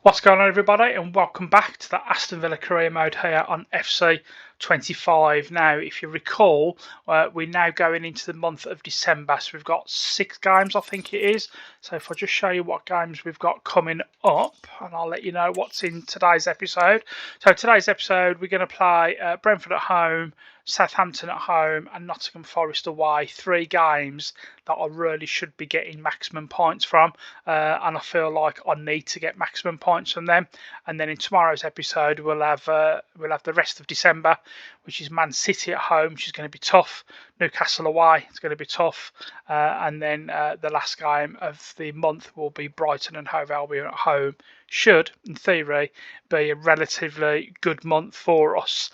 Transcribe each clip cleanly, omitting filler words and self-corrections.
What's going on, everybody, and welcome back to the Aston Villa career mode here on FC25. Now, if you recall, we're now going into the month of December, so we've got 6 games, I think it is. So if I just show you what games we've got coming up, and I'll let you know what's in today's episode. So today's episode, we're going to play Brentford at home, Southampton at home, and Nottingham Forest away. 3 games that I really should be getting maximum points from, and I feel like I need to get maximum points from them. And then in tomorrow's episode, we'll have the rest of December, which is Man City at home, which is going to be tough. Newcastle away, it's going to be tough, and then the last game of the month will be Brighton and Hove Albion at home. Should, in theory, be a relatively good month for us.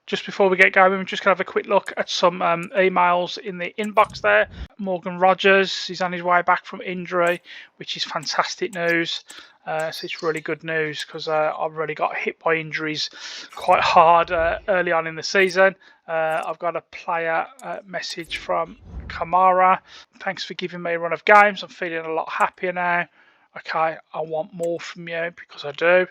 Just before we get going, we're just going to have a quick look at some emails in the inbox there. Morgan Rogers, he's on his way back from injury, which is fantastic news. So it's really good news because I've really got hit by injuries quite hard early on in the season. I've got a player message from Kamara. Thanks for giving me a run of games. I'm feeling a lot happier now. Okay, I want more from you because I do.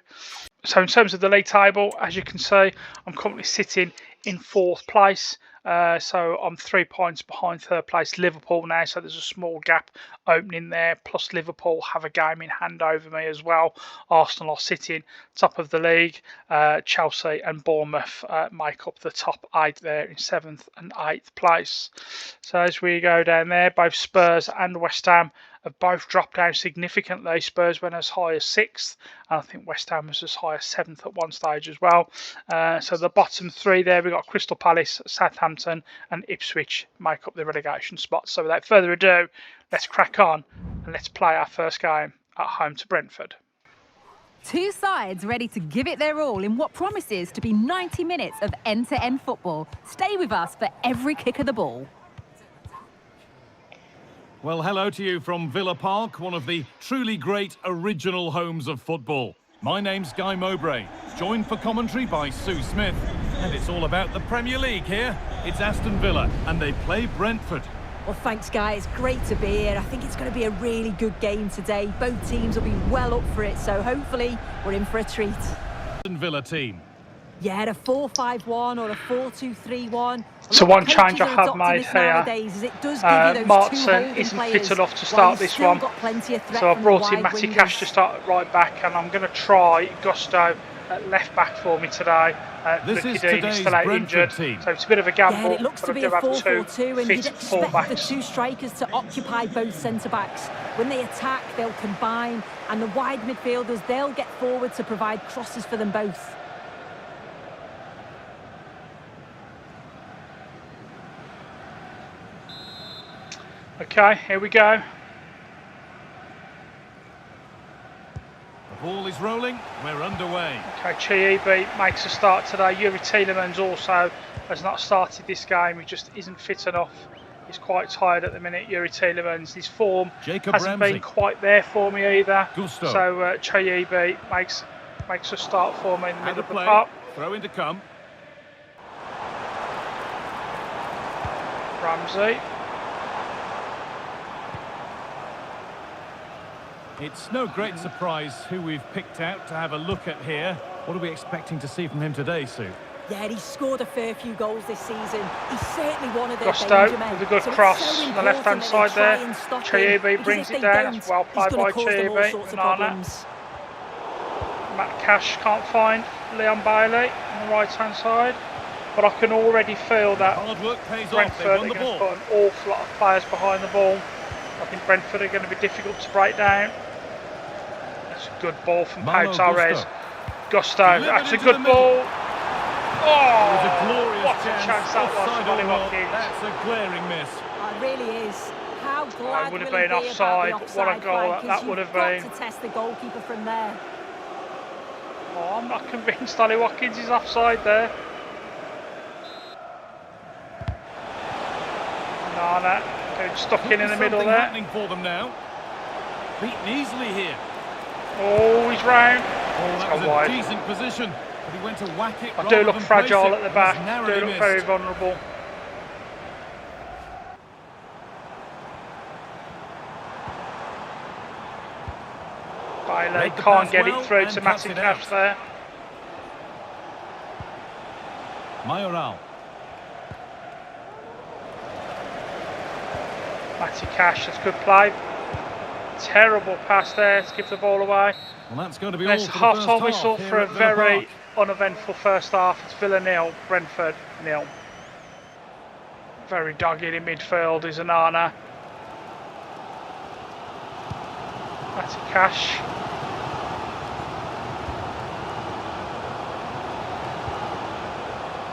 So in terms of the league table, as you can see, I'm currently sitting in 4th place. So I'm 3 points behind 3rd place Liverpool now. So there's a small gap opening there. Plus Liverpool have a game in hand over me as well. Arsenal are sitting top of the league. Chelsea and Bournemouth make up the top 8 there in 7th and 8th place. So as we go down there, both Spurs and West Ham have both dropped down significantly. Spurs went as high as 6th, and I think West Ham was as high as 7th at one stage as well. So the bottom 3 there, we've got Crystal Palace, Southampton and Ipswich make up the relegation spots. So without further ado, let's crack on and let's play our first game at home to Brentford. Two sides ready to give it their all in what promises to be 90 minutes of end-to-end football. Stay with us for every kick of the ball. Well, hello to you from Villa Park, one of the truly great original homes of football. My name's Guy Mowbray, joined for commentary by Sue Smith. And it's all about the Premier League here. It's Aston Villa, and they play Brentford. Well, thanks, Guy. It's great to be here. I think it's going to be a really good game today. Both teams will be well up for it, so hopefully we're in for a treat. Aston Villa team. Yeah, a 4-5-1 or a 4-2-3-1. So one change I have made here, Martin isn't fit enough to start this one, so I've brought in Matty Cash to start at right back, and I'm going to try Gusto at left back for me today. This is today's still out injured, team. So it's a bit of a gamble, it looks but to I be do a have 4-4-2, and you'd fit expect fullbacks. the 2 strikers to occupy both centre-backs. When they attack, they'll combine, and the wide midfielders, they'll get forward to provide crosses for them both. Okay, here we go. The ball is rolling. We're underway. Okay, Chiibi makes a start today. Yuri Tielemans also has not started this game. He just isn't fit enough. He's quite tired at the minute, Yuri Tielemans. His form hasn't been quite there for me either. Gusto. So Chiibi makes a start for me in the middle of the play. park. Throw in to come. Ramsey. It's no great surprise who we've picked out to have a look at here. What are we expecting to see from him today, Sue? Yeah, he's scored a fair few goals this season. He's certainly one of their Gusto danger men. with a good so cross on the left-hand side there. Chiibi brings it down. That's well played by Chiibi. Matt Cash can't find Leon Bailey on the right-hand side. But I can already feel that Hard work pays Brentford are going to put an awful lot of players behind the ball. I think Brentford are going to be difficult to break down. That's a good ball from Pau Torres. Gusto, that's a good ball. Oh, what a chance that was for Ollie Watkins. That's a glaring miss. It really is. How glad would have will he been be offside. about the What a offside goal flag, that would have been. You've got to test the goalkeeper from there. Oh, I'm not convinced Ollie Watkins is offside there. Nana getting stuck in the middle there. Happening for them now. Beaten easily here. Oh, he's round. Oh, that was a wide. decent position, but he went to whack it. I do look fragile at the back. Do Do look very vulnerable. Bailey can't get it through to Matty Cash there. Mayoral. Matty Cash, that's good play. Terrible pass there to give the ball away. Well, that's going to be There's all a for the first half-time half whistle here for a at Villa very Park. uneventful first half. It's Villa 0, Brentford 0. Very dogged in midfield is Onana. Matty Cash.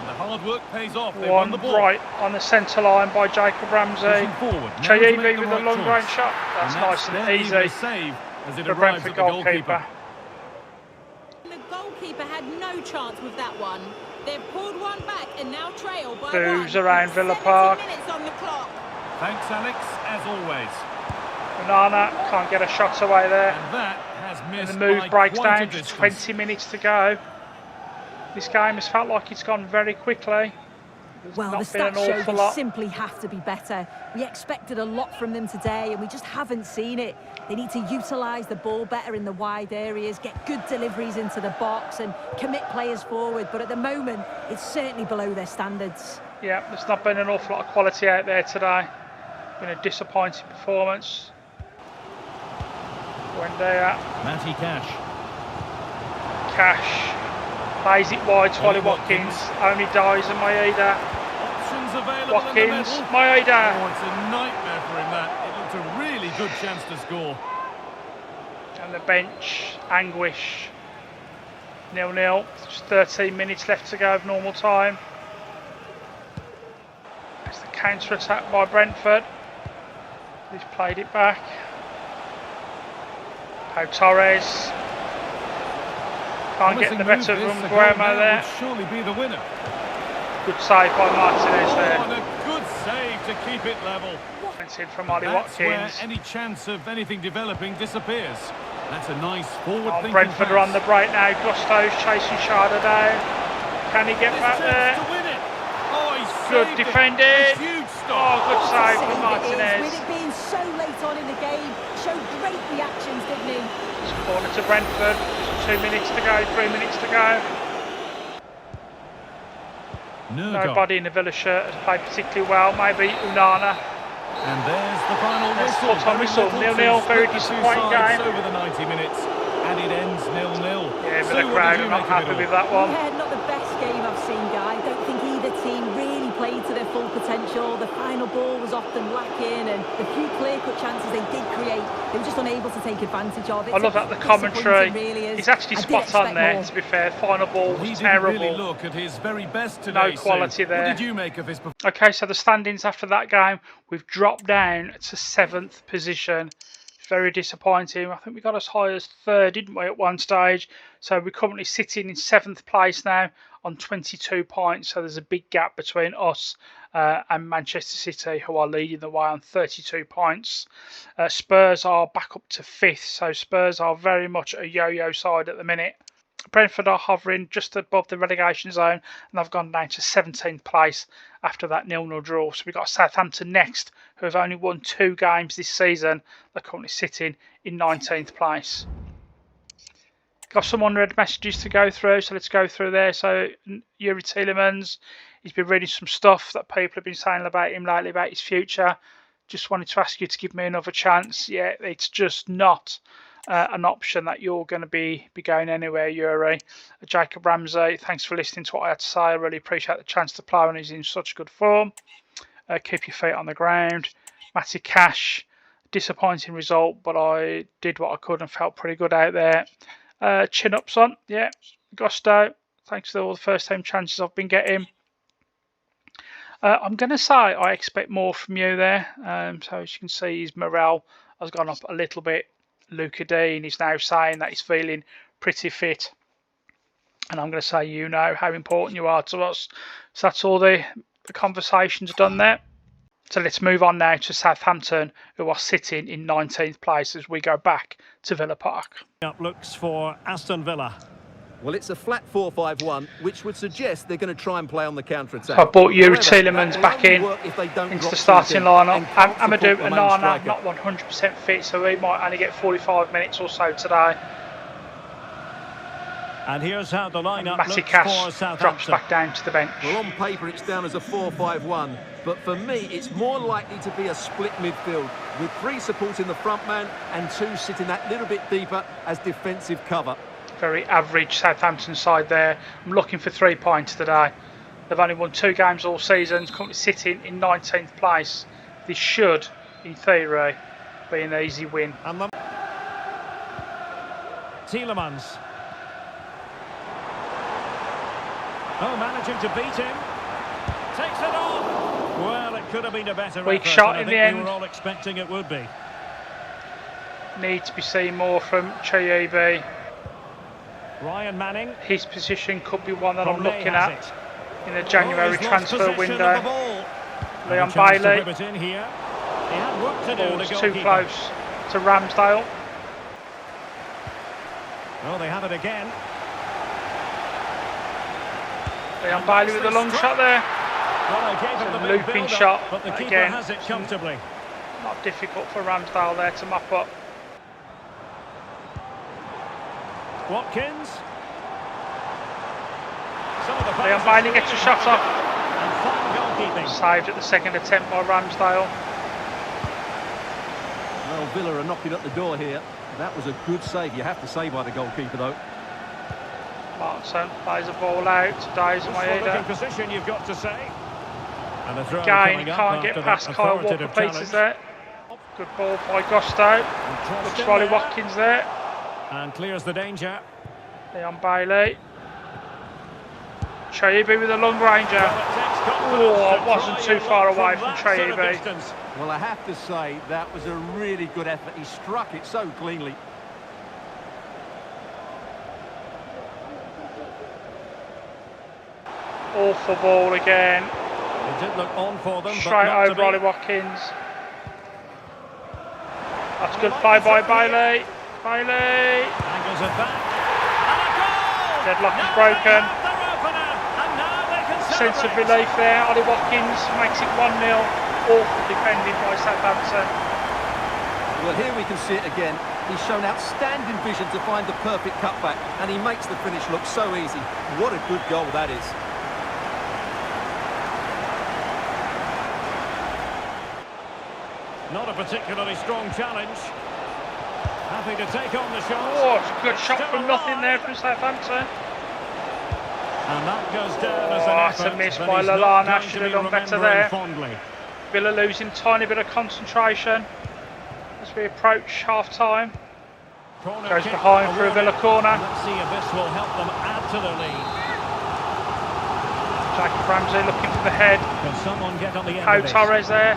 The hard work pays off. They won One the ball. right on the centre line by Jacob Ramsey. Chayibi with a long range shot. That's nice and easy Save as it for arrives Brentford at the goalkeeper. The goalkeeper had no chance with that one. They've pulled one back and now trail by Boos one. around Villa 70 Park. minutes on the clock. Thanks, Alex, as always. Onana can't get a shot away there. And that has missed And the move by breaks quite a down. distance. 20 minutes to go. This game has felt like it's gone very quickly. There's Well, the not been an stats show awful they lot. simply have to be better. We expected a lot from them today and we just haven't seen it. They need to utilise the ball better in the wide areas, get good deliveries into the box and commit players forward. But at the moment, it's certainly below their standards. Yeah, there's not been an awful lot of quality out there today. Been a disappointing performance. Wendia, Matty Cash. Cash plays it wide to Ollie Watkins. Only dies and Maeda. Options available Watkins, in the middle. Maeda. Oh, it's a nightmare for him, that. It looked a really good chance to score. And the bench, Anguish. 0-0. Just 13 minutes left to go of normal time. It's the counter attack by Brentford. He's played it back. Pau Torres. Can't get the better of Guillermo there. Surely be the winner. Good save by Martinez Oh, there. and a good save to keep it level. It's in from Ollie That's where Watkins. any chance of anything developing disappears. That's a nice forward-thinking Brentford are on the pass. break now. Gusto's chasing Sharda down. Can he get This back chance there? to win it. Oh, he Good saved it. defending. A huge Oh, stop. good save Save from it is, Martinez. with it being so late on in the game, showed great reactions, didn't he? It's corner to Brentford. 2 minutes to go, 3 minutes to go. Nobody in the Villa shirt has played particularly well. Maybe Onana. And there's the final There's whistle. full-time whistle. Very 0-0, to very split the two disappointing sides game. over the 90 minutes, and it ends 0-0. Yeah, So Villa what crowd did are you not make of happy it all? with that one. Yeah, not the best game I've seen, Guy. I don't think either team really played to their full potential. The final ball was often lacking, and the few clear-cut chances they did create, they were just unable to take advantage of it. I love that the commentary. Really is. He's actually I did spot on expect there, more. to be fair. Final ball He was didn't terrible. really look at his very best today. No quality Sue. there. What did you make of his performance? Okay, so the standings after that game, we've dropped down to 7th position. Very disappointing. I think we got as high as 3rd, didn't we, at one stage? So we're currently sitting in 7th place now on 22 points. So there's a big gap between us and Manchester City, who are leading the way on 32 points. Spurs are back up to 5th. So Spurs are very much a yo-yo side at the minute. Brentford are hovering just above the relegation zone, and they've gone down to 17th place after that 0-0 draw. So we've got Southampton next, who have only won 2 games this season. They're currently sitting in 19th place. Got some unread messages to go through, so let's go through there. So Yuri Tielemans, he's been reading some stuff that people have been saying about him lately, about his future. Just wanted to ask you to give me another chance. Yeah, it's just not an option that you're going to be going anywhere, Yuri. Jacob Ramsey, thanks for listening to what I had to say. I really appreciate the chance to play when he's in such good form. Keep your feet on the ground. Matty Cash, disappointing result, but I did what I could and felt pretty good out there. Chin up, son. Yeah. Gusto, thanks for all the first time chances I've been getting. I'm going to say I expect more from you there. So as you can see, his morale has gone up a little bit. Luca Dean is now saying that he's feeling pretty fit. And I'm going to say you know how important you are to us. So that's all the conversations done there. So let's move on now to Southampton, who are sitting in 19th place as we go back to Villa Park. Up looks for Aston Villa. Well, it's a flat 4-5-1, which would suggest they're going to try and play on the counter-attack. I brought Yuri However, Tielemans that will back only in work if they don't into drop the too starting deep lineup. and can't Amadou support the main Onana striker. not 100% fit, so he might only get 45 minutes or so today. And here's how the lineup looks for Matikas Southampton. drops back down to the bench. Well, on paper, it's down as a 4-5-1, but for me, it's more likely to be a split midfield, with 3 supporting the front man and 2 sitting that little bit deeper as defensive cover. Very average Southampton side there. I'm looking for 3 points today. They've only won 2 games all season, currently sitting in 19th place. This should, in theory, be an easy win. And Tielemans. Oh, managing to beat him. Takes it on. Well, it could have been a better Weak effort, shot and in I the think we end. were all expecting it would be. Need to be seen more from Chayibi. Ryan Manning. His position could be one that I'm Conley looking has at it. in the January He's lost transfer possession of window. the ball. Leon And a chance to Bailey. whip it in here. He had work to do, the Ball's too goalkeeper. close to Ramsdale. Oh, they have it again. Leon Bailey with a long shot there. Well, they gave him It's a the big looping build-up, shot, but the keeper again. has it comfortably. Not difficult for Ramsdale there to mop up. Watkins. Some of the Leon passes Bailey really gets a shot off. and fine goalkeeping. Saved at the second attempt by Ramsdale. Well, Villa are knocking at the door here. That was a good save, you have to say, by the goalkeeper, though. Martin plays the ball out. Dies Looking Maeda. position, you've got to say. And a throw Again, coming up can't get after past that Kyle Walker authoritative Peters challenge. there. Good ball by Gusto. And Looks crossed in Riley there. Watkins there. And clears the danger. Leon Bailey. Chayibi with a long ranger. Well, it takes confidence Oh, to it wasn't try too and far look away from from that sort of Chayibi. distance. Well, I have to say, that was a really good effort. He struck it so cleanly. Awful ball again. It did look on for them, Straight but not over Riley to be. Watkins. That's good play by Bailey. Bailey. Angles it back. And a goal! Deadlock is Now broken. they have their opener, and now they can Sense of celebrate. relief there. Ollie Watkins makes it 1-0. Awful defending by Southampton. Well, here we can see it again. He's shown outstanding vision to find the perfect cutback, and he makes the finish look so easy. What a good goal that is. Not a particularly strong challenge. Happy to take on the shot. Oh, it's a good shot Still from nothing there alive. from Southampton. And that goes down as Oh, an that's a effort, miss but by he's not Lallana. going to Should have be done better remembering there. fondly. Villa losing a tiny bit of concentration as we approach half-time. Corner Goes kick behind for a Villa awarded. corner. Let's see if this will help them add to their lead. Jacob Ramsey looking for the head. Can someone get on the end Pau of this? Torres there.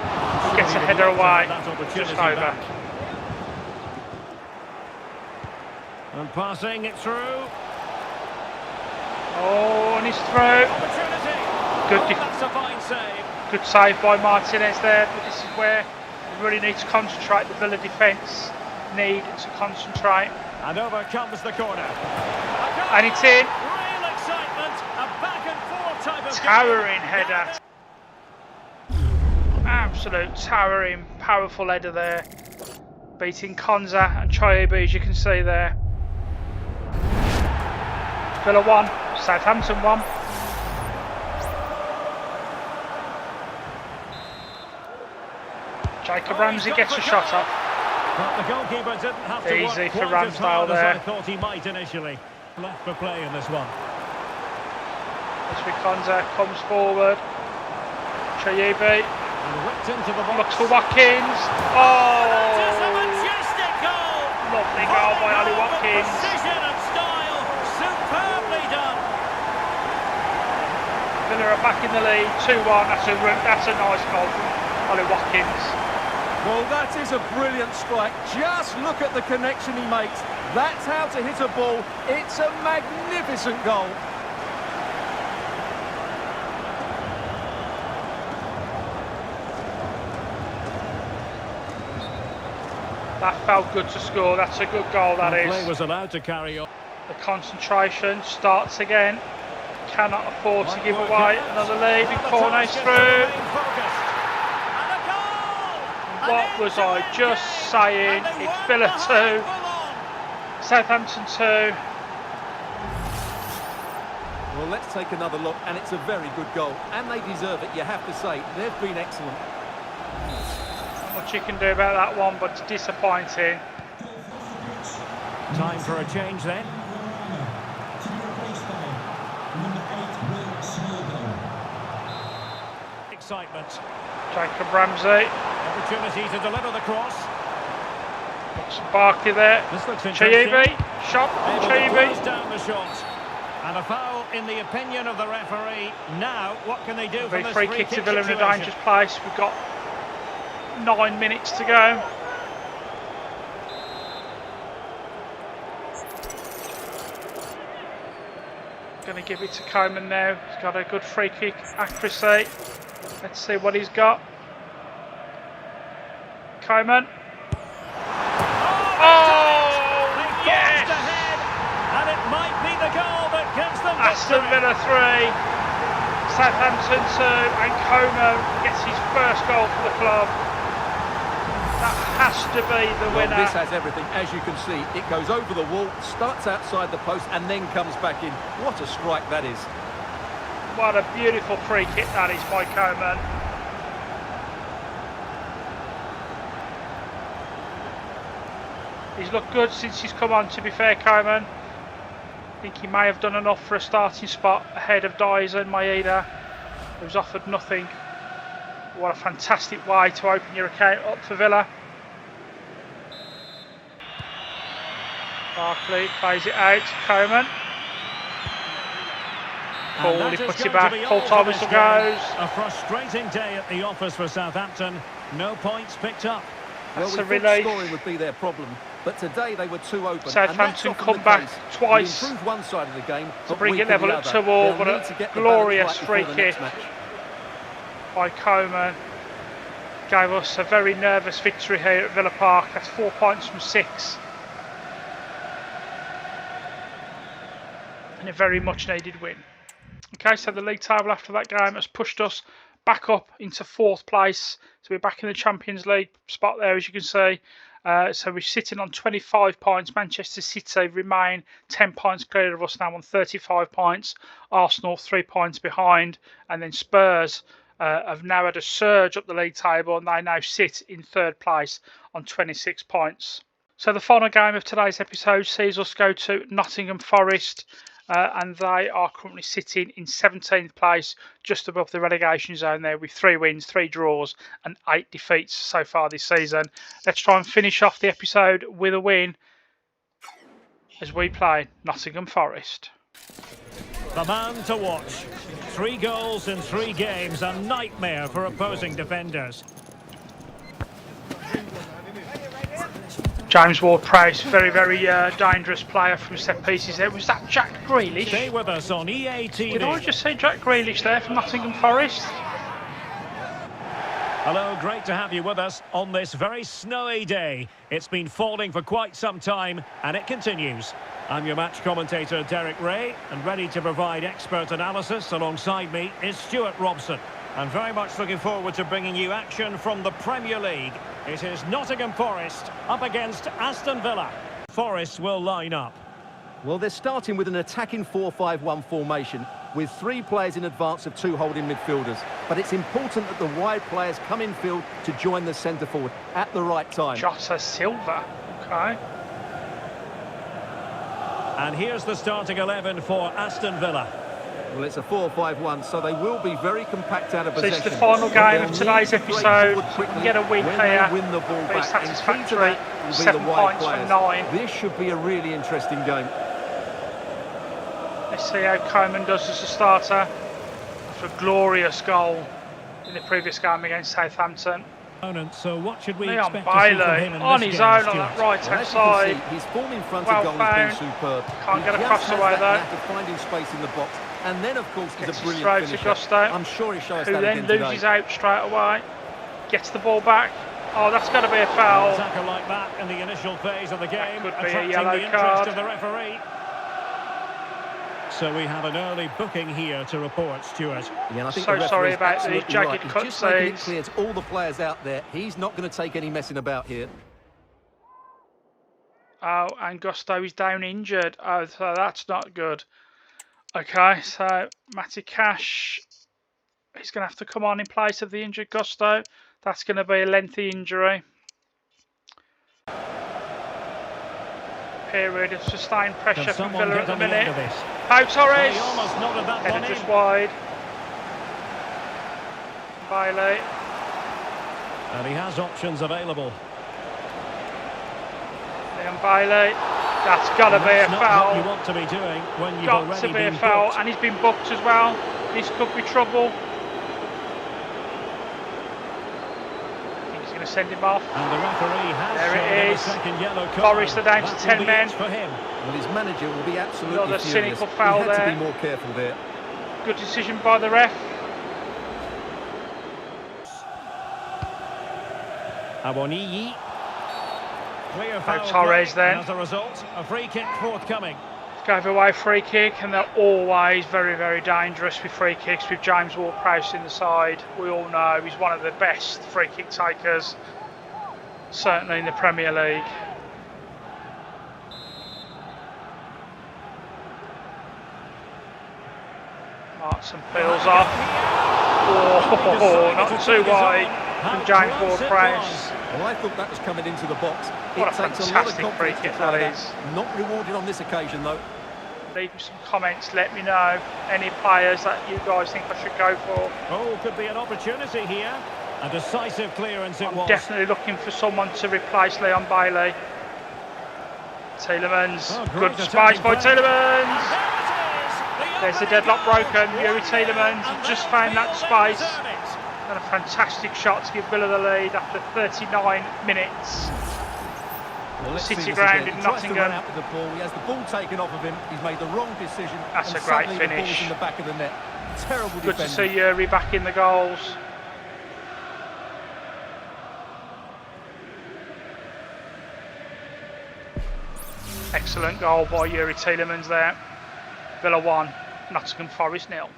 He gets a Surely header would like away. to have that opportunity Just over. back. And passing it through. Oh, and he's through. Opportunity. Good Oh, def- that's a fine save. Good save by Martinez there, but this is where we really need to concentrate. The Villa defence need to concentrate. And over comes the corner. A goal! And it's in. Real excitement. A back and forth type of Towering game. header. Absolute towering, powerful header there. Beating Konza and Chayibi, as you can see there. Villa 1, Southampton 1. Jacob Ramsey gets a shot up. But the goalkeeper didn't have to Easy work for quite as hard Ramsdale as I there. thought he might initially. Left for play in this one. As Konza comes forward. Chayibi And whipped into the box. looks for Watkins. That Oh! is a majestic goal! Lovely goal by Fine Ollie goal with Watkins. precision and style. Superbly done. Villa are back in the lead, 2-1. That's a nice goal from Ollie Watkins. Well, that is a brilliant strike. Just look at the connection he makes. That's how to hit a ball. It's a magnificent goal. That felt good to score. That's a good goal, that Play is. was allowed to carry on. The concentration starts again. Cannot afford to give away another lead. Corner's through. What was I just saying? It's Villa 2, Southampton 2. Well, let's take another look, and it's a very good goal, and they deserve it, you have to say. They've been excellent. Not much you can do about that one, but it's disappointing. Time for a change then. Excitement. Jacob Ramsey. Opportunity to deliver the cross. Barkley there. This looks Chiivi. Shot. Chiivi. Down the shot. And a foul in the opinion of the referee. Now, what can they do from this Free kick to Villa in a situation? dangerous place. We've got 9 minutes to go. Going to give it to Coleman now. He's got a good free kick accuracy. Let's see what he's got. Coleman. Oh, yes! Ahead, and it might be the goal that gives them Aston Villa 3, Southampton 2, and Coleman gets his first goal for the club. That has to be the winner. Well, this has everything. As you can see, it goes over the wall, starts outside the post, and then comes back in. What a strike that is. What a beautiful free kick that is by Coleman. He's looked good since he's come on, to be fair, Coleman. I think he may have done enough for a starting spot ahead of Dyson and Maeda, who's offered nothing. What a fantastic way to open your account up for Villa. Barkley plays it out to Coleman. Paul, he puts it back. Full time whistle goes. A frustrating day at the office for Southampton. No points picked up. Well, That's a we thought relief. scoring would be their problem, but today they were too open. Southampton and that's come back case. twice We improved one side of the game to but bring it weakened level the at other. 2-2, They'll but need a to get the glorious balance right free before the next kick match. by Coleman. Gave us a very nervous victory here at Villa Park. That's 4 points from 6. And a very much needed win. Okay, so the league table after that game has pushed us back up into 4th place. So we're back in the Champions League spot there, as you can see. So we're sitting on 25 points. Manchester City remain 10 points clear of us now on 35 points. Arsenal 3 points behind. And then Spurs have now had a surge up the league table, and they now sit in 3rd place on 26 points. So the final game of today's episode sees us go to Nottingham Forest, and they are currently sitting in 17th place, just above the relegation zone there, with 3 wins, 3 draws and 8 defeats so far this season. Let's try and finish off the episode with a win as we play Nottingham Forest. The man to watch. 3 goals in 3 games, a nightmare for opposing defenders. James Ward-Prowse, very, very dangerous player from set pieces there. Was that Jack Grealish? Stay with us on EA TV. Did I just say Jack Grealish there from Nottingham Forest? Hello, great to have you with us on this very snowy day. It's been falling for quite some time, and it continues. I'm your match commentator, Derek Ray, and ready to provide expert analysis alongside me is Stuart Robson. I'm very much looking forward to bringing you action from the Premier League. It is Nottingham Forest up against Aston Villa. Forest will line up. Well, they're starting with an attacking 4-5-1 formation with 3 players in advance of 2 holding midfielders. But it's important that the wide players come in field to join the centre forward at the right time. Jota Silva, okay. And here's the starting 11 for Aston Villa. Well, it's a 4-5-1, so they will be very compact out of So possession. it's the final game of They'll today's need to break episode. forward quickly Get a win when here. they win the ball Very back. And key to satisfactory. that will be 7 the wide points from players. 9. This should be a really interesting game. Let's see how Coleman does as a starter after a glorious goal in the previous game against Southampton. So what should we Leon expect to see from Bailey him in on this his game, own on Stuart? that right Well, hand as you can side. see, his form in front Well of goal has found. been superb. Can't get He across just the has way that though. knack of finding space in the box. And then, of course, he's Gets a his brilliant throw to finisher. Gusto, I'm sure he'll show us who that then again loses today. out straight away. Gets the ball back. Oh, that's got to be a foul. A tackle like that in the initial phase of the game, could be a attracting yellow the interest card. of the referee. So we have an early booking here to report, Stuart. Yeah, and I think So the referee's sorry about absolutely these jagged right. He's cut just making it saves. clear to all the players out there, he's not going to take any messing about here. Oh, and Gusto is down injured. Oh, so that's not good. Okay, so Matty Cash, he's going to have to come on in place of the injured Gusto. That's going to be a lengthy injury. Period of sustained pressure from Villa at the minute. Pau Torres, headed just wide. Bailey. And he has options available. Leon Bailey. That's got to be a foul. What you want to be doing when you've Got already to be been a foul, booked. and he's been booked as well. This could be trouble. I think he's going to send him off. And the referee has There shown it him a is. second yellow card. Forest are down to That 10 will be men. it for him. Well, his manager will be absolutely Another furious. cynical foul he had there. to be more careful there. Good decision by the ref. Awoniyi. Clear foul Torres play, then. and as a result, a free kick forthcoming. Gave away free kick, and they're always very, very dangerous with free kicks with James Ward-Prowse in the side. We all know he's one of the best free kick takers, certainly in the Premier League. Martin peels off. Oh, not too wide from James Ward-Prowse. Well, I thought that was coming into the box. What a it takes fantastic a lot of free confidence kick to play that that. is. Not rewarded on this occasion, though. Leave me some comments, let me know any players that you guys think I should go for. Oh, could be an opportunity here. A decisive clearance it I'm was. definitely looking for someone to replace Leon Bailey. Tielemans, Oh, good great space attacking by play. Tielemans. And There's the deadlock broken. Yuri Tielemans has just found that space. And a fantastic shot to give Villa the lead after 39 minutes. Well, let's City see this ground again. in He tries to Nottingham. run out with the ball. He has the ball taken off of him. He's made the wrong decision. That's and a great suddenly the ball's finish. in the back of the net. Terrible Good to defending. see Yuri back in the goals. Excellent goal by Yuri Tielemans there. Villa 1, Nottingham Forest 0.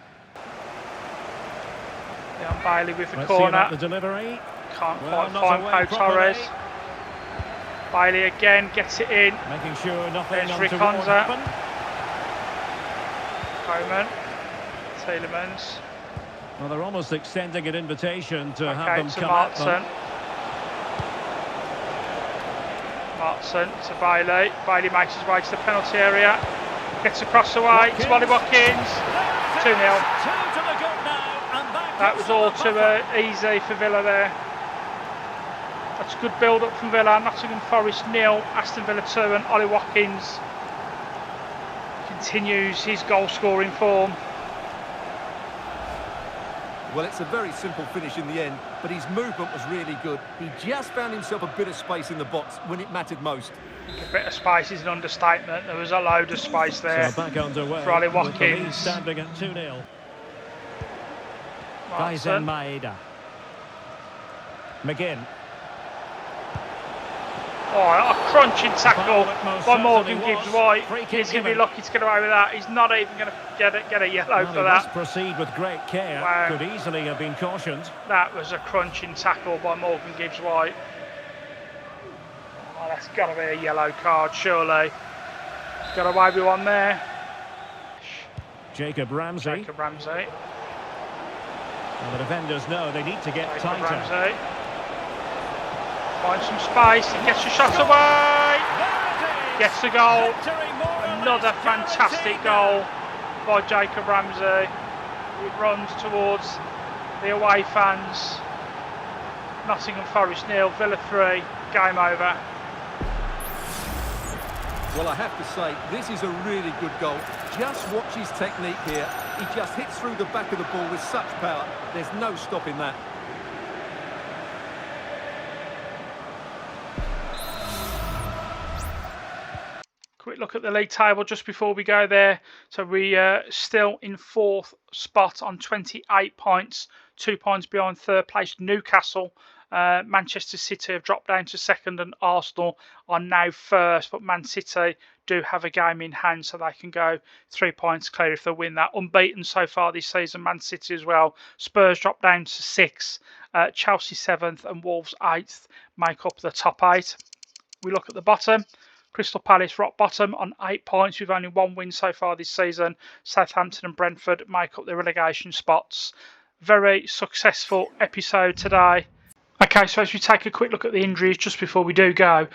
Leon Bailey with the Let's see corner. about the delivery. Can't Well, quite not find away Pau properly. Torres. Bailey again gets it in. Making sure nothing There's untoward Riconza. happened. Coman. Tielemans. Well, they're almost extending an invitation to have Okay, them to come at Martson. them. Martson to Bailey. Bailey makes his way to the penalty area. Gets across the way to Ollie Watkins. 2-0. That was all too easy for Villa there. That's a good build-up from Villa. Nottingham Forest 0, Aston Villa 2, and Ollie Watkins continues his goal-scoring form. Well, it's a very simple finish in the end, but his movement was really good. He just found himself a bit of space in the box when it mattered most. A bit of space is an understatement. There was a load of space there So back underway. for Ollie with the lead Watkins. standing at 2-0. Martson. Daisen Maeda. McGinn. Oh, a crunching tackle Foul it most by Morgan certainly was. Gibbs-White. Free kick He's going to be given. lucky to get away with that. He's not even going to get a yellow Well, for he must that. proceed with great care. Wow. Could easily have been cautioned. That was a crunching tackle by Morgan Gibbs-White. Oh, that's got to be a yellow card, surely. Got away with one there. Jacob Ramsey. Jacob Ramsey. And the defenders know they need to get Jacob tighter. Ramsey. Finds some space, he gets a shot away. Gets the goal. Another fantastic goal by Jacob Ramsey. He runs towards the away fans. Nottingham Forest 0, Villa 3, game over. Well, I have to say, this is a really good goal. Just watch his technique here. He just hits through the back of the ball with such power. There's no stopping that. Quick look at the league table just before we go there. So we are still in 4th spot on 28 points, 2 points behind 3rd place Newcastle Manchester City have dropped down to second and Arsenal are now first, but Man City do have a game in hand, so they can go 3 points clear if they win that. Unbeaten so far this season, Man City as well. Spurs drop down to 6th, Chelsea 7th and Wolves 8th make up the top 8. We look at the bottom. Crystal Palace rock bottom on 8 points with only 1 win so far this season. Southampton and Brentford make up the relegation spots. Very successful episode today. Okay, so as we take a quick look at the injuries just before we do go,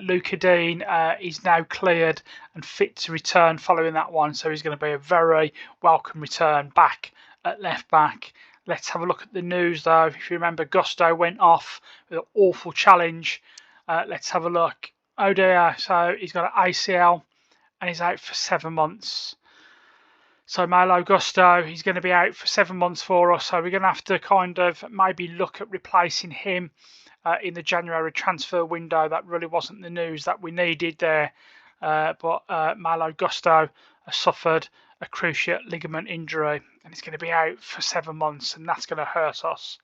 Luca Dean is now cleared and fit to return following that one, so he's going to be a very welcome return back at left back. Let's have a look at the news though. If you remember, Gusto went off with an awful challenge. Let's have a look. Oh dear, so he's got an ACL and he's out for 7 months. So Malo Gusto, he's going to be out for 7 months for us. So we're going to have to kind of maybe look at replacing him in the January transfer window. That really wasn't the news that we needed there. But Malo Gusto has suffered a cruciate ligament injury and he's going to be out for 7 months, and that's going to hurt us.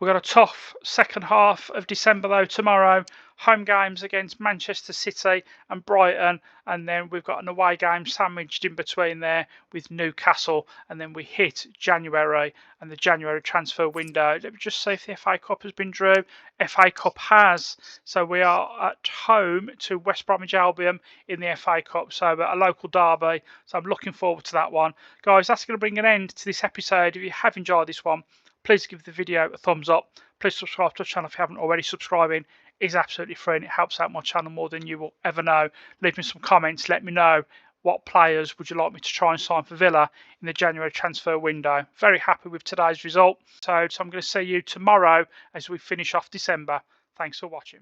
We've got a tough second half of December though tomorrow. Home games against Manchester City and Brighton, and then we've got an away game sandwiched in between there with Newcastle, and then we hit January and the January transfer window. Let me just see if the FA Cup has been drew. FA Cup has. So we are at home to West Bromwich Albion in the FA Cup, so a local derby. So I'm looking forward to that one. Guys, that's going to bring an end to this episode. If you have enjoyed this one, please give the video a thumbs up. Please subscribe to the channel if you haven't already. Subscribing is absolutely free and it helps out my channel more than you will ever know. Leave me some comments. Let me know what players would you like me to try and sign for Villa in the January transfer window. Very happy with today's result. So I'm going to see you tomorrow as we finish off December. Thanks for watching.